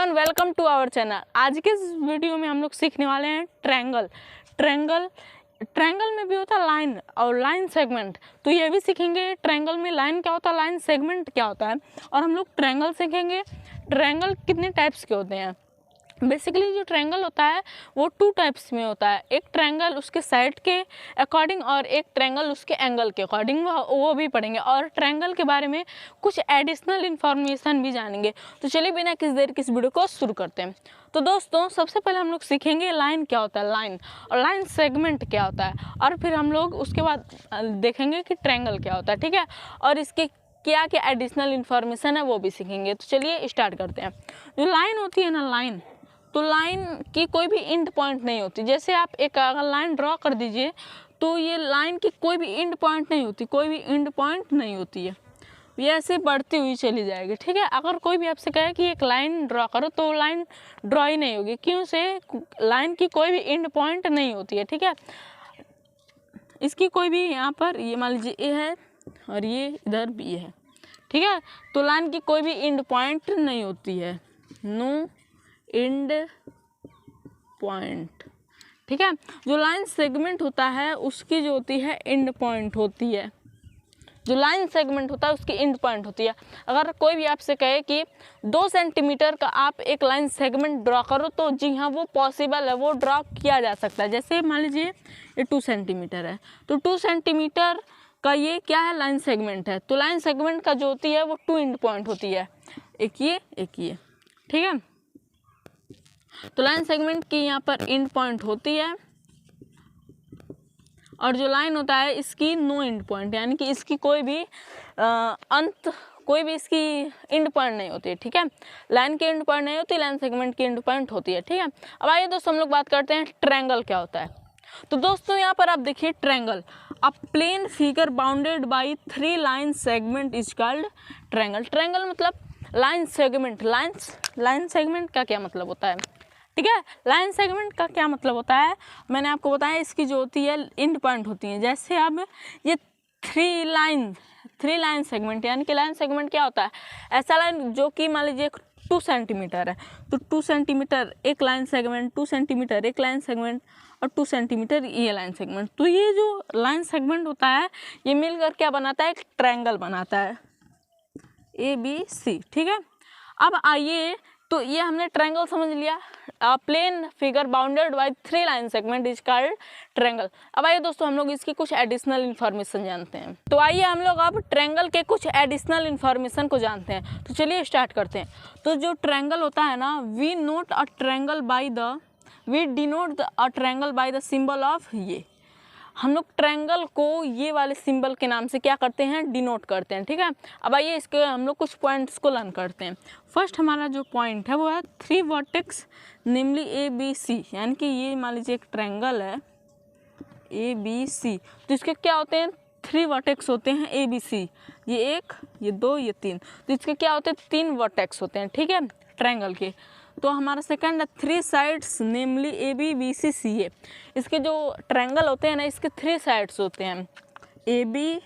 Everyone, welcome to our channel. आज के इस वीडियो में हम लोग सीखने वाले हैं ट्रायंगल में भी होता है लाइन और लाइन सेगमेंट, तो ये भी सीखेंगे। ट्रायंगल में लाइन क्या होता है, लाइन सेगमेंट क्या होता है, और हम लोग ट्रायंगल सीखेंगे। ट्रायंगल कितने टाइप्स के होते हैं। बेसिकली जो ट्रायंगल होता है वो टू टाइप्स में होता है। एक ट्रायंगल उसके साइड के अकॉर्डिंग और एक ट्रायंगल उसके एंगल के अकॉर्डिंग, वो भी पढ़ेंगे। और ट्रायंगल के बारे में कुछ एडिशनल इन्फॉर्मेशन भी जानेंगे। तो चलिए बिना किसी देर की इस वीडियो को शुरू करते हैं। तो दोस्तों, सबसे पहले हम लोग सीखेंगे लाइन क्या होता है, लाइन और लाइन सेगमेंट क्या होता है, और फिर हम लोग उसके बाद देखेंगे कि ट्रायंगल क्या होता है, ठीक है। और इसके क्या क्या एडिशनल इन्फॉर्मेशन है वो भी सीखेंगे। तो चलिए स्टार्ट करते हैं। जो लाइन होती है ना, लाइन, तो लाइन की कोई भी एंड पॉइंट नहीं होती। जैसे आप एक अगर लाइन ड्रॉ कर दीजिए तो ये लाइन की कोई भी एंड पॉइंट नहीं होती, कोई भी एंड पॉइंट नहीं होती है, ये ऐसे बढ़ती हुई चली जाएगी, ठीक है। अगर कोई भी आपसे कहे कि एक लाइन ड्रॉ करो तो लाइन ड्रॉ ही नहीं होगी, क्यों से लाइन की कोई भी एंड पॉइंट नहीं होती है, ठीक है। इसकी कोई भी यहाँ पर ये मान लीजिए ए है और ये इधर बी है, ठीक है। तो लाइन की कोई भी एंड पॉइंट नहीं होती है, नो एंड पॉइंट, ठीक है। जो लाइन सेगमेंट होता है उसकी जो होती है एंड पॉइंट होती है। जो लाइन सेगमेंट होता है उसकी एंड पॉइंट होती है। अगर कोई भी आपसे कहे कि 2 सेंटीमीटर का आप एक लाइन सेगमेंट ड्रॉ करो, तो जी हाँ वो पॉसिबल है, वो ड्रॉ किया जा सकता है। जैसे मान लीजिए ये 2 सेंटीमीटर है, तो 2 सेंटीमीटर का ये क्या है, लाइन सेगमेंट है। तो लाइन सेगमेंट का जो होती है वो 2 एंड पॉइंट होती है, एक ये, ठीक है। तो लाइन सेगमेंट की यहाँ पर एंड पॉइंट होती है, और जो लाइन होता है इसकी नो एंड पॉइंट, यानी कि इसकी कोई भी अंत, कोई भी इसकी एंड पॉइंट नहीं होती है, ठीक है। लाइन की एंड पॉइंट नहीं होती, लाइन सेगमेंट की एंड पॉइंट होती है, ठीक है। अब आइए दोस्तों हम लोग बात करते हैं ट्रायंगल क्या होता है। तो दोस्तों यहाँ पर आप देखिए triangle, a plane figure bounded by 3 line segment is called triangle. Triangle मतलब लाइन सेगमेंट। लाइन सेगमेंट का क्या मतलब होता है, ठीक है। लाइन सेगमेंट का क्या मतलब होता है मैंने आपको बताया। इसकी जो होती है एंड पॉइंट होती है। जैसे अब ये 3 लाइन सेगमेंट, यानी कि लाइन सेगमेंट क्या होता है, ऐसा लाइन जो कि मान लीजिए 2 सेंटीमीटर है, तो 2 सेंटीमीटर एक लाइन सेगमेंट, 2 सेंटीमीटर एक लाइन सेगमेंट, और 2 सेंटीमीटर ये लाइन सेगमेंट। तो ये जो लाइन सेगमेंट होता है ये मिलकर क्या बनाता है, एक ट्रायंगल बनाता है, ABC, ठीक है। अब आइए, तो ये हमने ट्रायंगल समझ लिया। Plane figure bounded by 3 line segment is called triangle. अब आइए दोस्तों हम लोग इसकी कुछ एडिशनल इन्फॉर्मेशन जानते हैं। तो आइए हम लोग अब ट्रायंगल के कुछ एडिशनल इन्फॉर्मेशन को जानते हैं। तो चलिए स्टार्ट करते हैं। तो जो ट्रायंगल होता है ना, we denote a triangle by the symbol of ये। हम लोग ट्रायंगल को ये वाले सिंबल के नाम से क्या करते हैं, डिनोट करते हैं, ठीक है। अब आइए इसके हम लोग कुछ पॉइंट्स को लर्न करते हैं। फर्स्ट हमारा जो पॉइंट है वो है 3 वर्टेक्स नेमली ABC, यानी कि ये मान लीजिए एक ट्रायंगल है ABC, तो इसके क्या होते हैं, 3 वर्टेक्स होते हैं ABC, ये 1, ये 2, ये 3। तो इसके क्या होते हैं, 3 वर्टेक्स होते हैं, ठीक है, ट्रायंगल के। तो हमारा सेकंड है 3 साइड्स नेमली AB BC CA। इसके जो ट्रायंगल होते हैं ना, इसके 3 साइड्स होते हैं, AB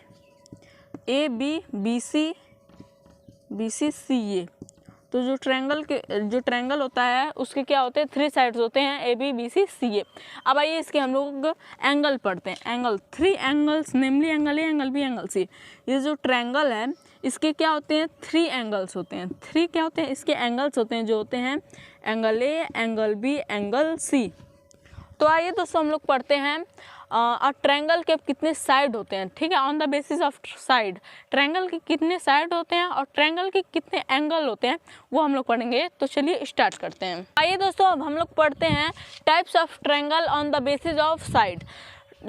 BC CA। तो जो ट्रायंगल होता है उसके क्या होते हैं, 3 साइड्स होते हैं, AB BC CA। अब आइए इसके हम लोग एंगल पढ़ते हैं। Angle, 3 angles namely angle A, angle B, angle C। ये जो ट्रायंगल है इसके क्या होते हैं, 3 एंगल्स होते हैं। 3 क्या होते हैं, इसके एंगल्स होते हैं, जो होते हैं angle A, angle B, angle C। तो आइए दोस्तों हम लोग पढ़ते हैं और ट्रायंगल के कितने साइड होते हैं, ठीक है। On the basis of side, triangle के कितने साइड होते हैं और ट्रायंगल के कितने एंगल होते हैं वो हम लोग पढ़ेंगे। तो चलिए स्टार्ट करते हैं। आइए दोस्तों अब हम लोग पढ़ते हैं types of triangle on the basis of side.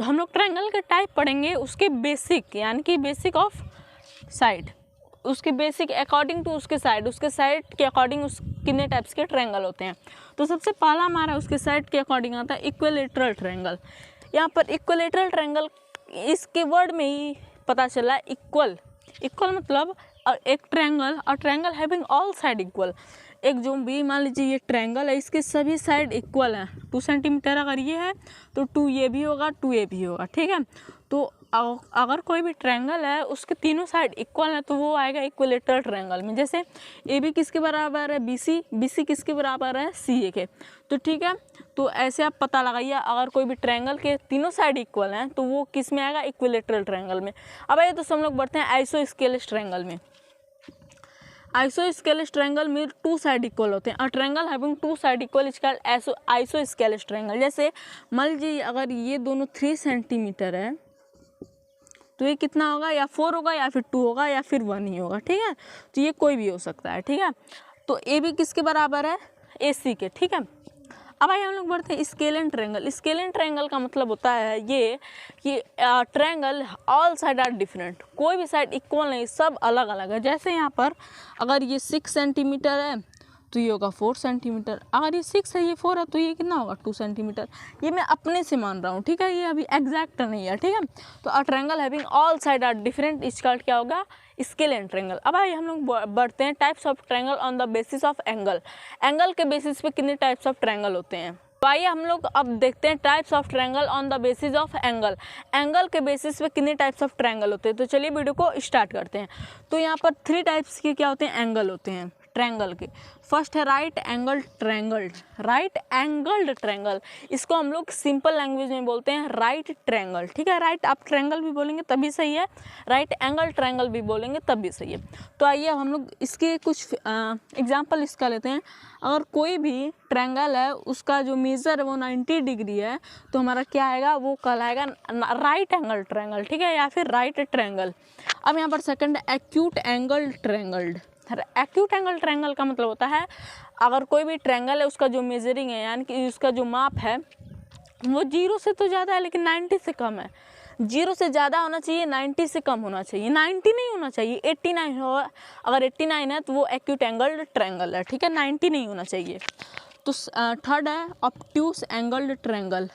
हम लोग ट्रायंगल के टाइप पढ़ेंगे, उसके बेसिक, यानी कि बेसिक ऑफ साइड, उसके बेसिक अकॉर्डिंग टू उसके साइड के अकॉर्डिंग उस कितने टाइप्स के ट्रायंगल होते हैं। तो सबसे पहला हमारा उसके साइड के अकॉर्डिंग आता है इक्विलेटरल ट्रायंगल। यहाँ पर इक्विलेटरल ट्रायंगल, इसके वर्ड में ही पता चला इक्वल मतलब एक triangle having all side equal. एक जो भी मान लीजिए ये ट्रायंगल है, इसके सभी साइड इक्वल हैं। 2 सेंटीमीटर अगर ये है तो 2 ये भी होगा, 2 ये भी होगा, ठीक है। तो अगर कोई भी ट्रायंगल है उसके तीनों साइड इक्वल है तो वो आएगा इक्विलेटरल ट्रायंगल में। जैसे ए बी किसके बराबर है, बी सी किसके बराबर है, सी ए के। तो ठीक है, तो ऐसे आप पता लगाइए अगर कोई भी ट्रायंगल के तीनों साइड इक्वल हैं तो वो किस में आएगा, इक्विलेटरल ट्रायंगल में। अब आइए तो हम लोग बढ़ते हैं आइसोस्केलेस ट्रायंगल में। आइसोस्केलेस ट्रायंगल में टू साइड इक्वल होते हैं। A triangle having two side equal is called isosceles triangle. जैसे मान लीजिए अगर ये दोनों 3 सेंटीमीटर है तो ये कितना होगा, या 4 होगा या फिर 2 होगा या फिर 1 ही होगा, ठीक है। तो ये कोई भी हो सकता है, ठीक है। तो ए बी किसके बराबर है, ए सी के, ठीक है। अब आइए हम लोग बढ़ते हैं स्केलेन ट्रायंगल। स्केलेन ट्रायंगल का मतलब होता है ये कि triangle all side are different, कोई भी साइड इक्वल नहीं, सब अलग अलग है। जैसे यहाँ पर अगर ये 6 सेंटीमीटर है तो ये होगा 4 सेंटीमीटर, अगर ये 6 है ये 4 है तो ये कितना होगा, 2 सेंटीमीटर। ये मैं अपने से मान रहा हूँ, ठीक है, ये अभी एग्जैक्ट नहीं है, ठीक है। तो a triangle having all side are different is called क्या होगा, स्केलेन ट्रायंगल। अब आइए हम लोग बढ़ते हैं types of triangle on the basis of angle. Angle के बेसिस पे कितने टाइप्स ऑफ ट्रायंगल होते हैं। तो आइए हम लोग अब देखते हैं types of triangle on the basis of angle. Angle के बेसिस पे कितने टाइप्स ऑफ ट्रायंगल होते हैं। तो चलिए वीडियो को स्टार्ट करते हैं। तो यहाँ पर 3 टाइप्स के क्या होते हैं, एंगल होते हैं ट्रायंगल के। फर्स्ट है right angle triangle. Right angled triangle, इसको हम लोग सिंपल लैंग्वेज में बोलते हैं राइट ट्रायंगल, ठीक है। राइट आप ट्रायंगल भी बोलेंगे तभी सही है, राइट एंगल ट्रायंगल भी बोलेंगे तब भी सही है। तो आइए हम लोग इसके कुछ एग्जांपल इसका लेते हैं। अगर कोई भी ट्रायंगल है उसका जो मेजर है वो 90 डिग्री है तो हमारा क्या आएगा, वो कहलाएगा राइट एंगल ट्रायंगल, ठीक है, या फिर राइट ट्रायंगल। अब यहाँ पर second acute angle triangle. Acute angle triangle का मतलब होता है अगर कोई भी ट्रायंगल है उसका जो मेजरिंग है यानी कि उसका जो माप है वो 0 से तो ज़्यादा है लेकिन 90 से कम है। 0 से ज़्यादा होना चाहिए, 90 से कम होना चाहिए, 90 नहीं होना चाहिए, 89 हो। अगर 89 है तो वो एक्यूट एंगल ट्रायंगल है, ठीक है, 90 नहीं होना चाहिए। तो थर्ड है ऑब्ट्यूस एंगल्ड ट्रायंगल।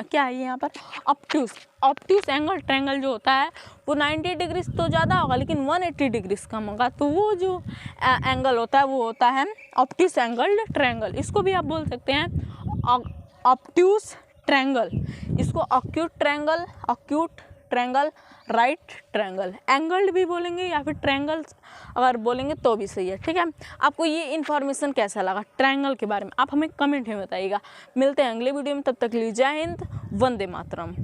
क्या है यहाँ पर, ऑब्ट्यूस एंगल ट्रायंगल जो होता है वो 90 डिग्री तो ज़्यादा होगा लेकिन 180 डिग्री कम होगा, तो वो जो एंगल होता है वो होता है ऑब्ट्यूस एंगल्ड ट्रायंगल। इसको भी आप बोल सकते हैं ऑब्ट्यूस ट्रायंगल, इसको acute triangle, right triangle, angled भी बोलेंगे या फिर ट्रायंगल्स अगर बोलेंगे तो भी सही है, ठीक है। आपको ये इन्फॉर्मेशन कैसा लगा ट्रायंगल के बारे में, आप हमें कमेंट में बताइएगा। मिलते हैं अगले वीडियो में, तब तक के लिए जय हिंद, वंदे मातरम।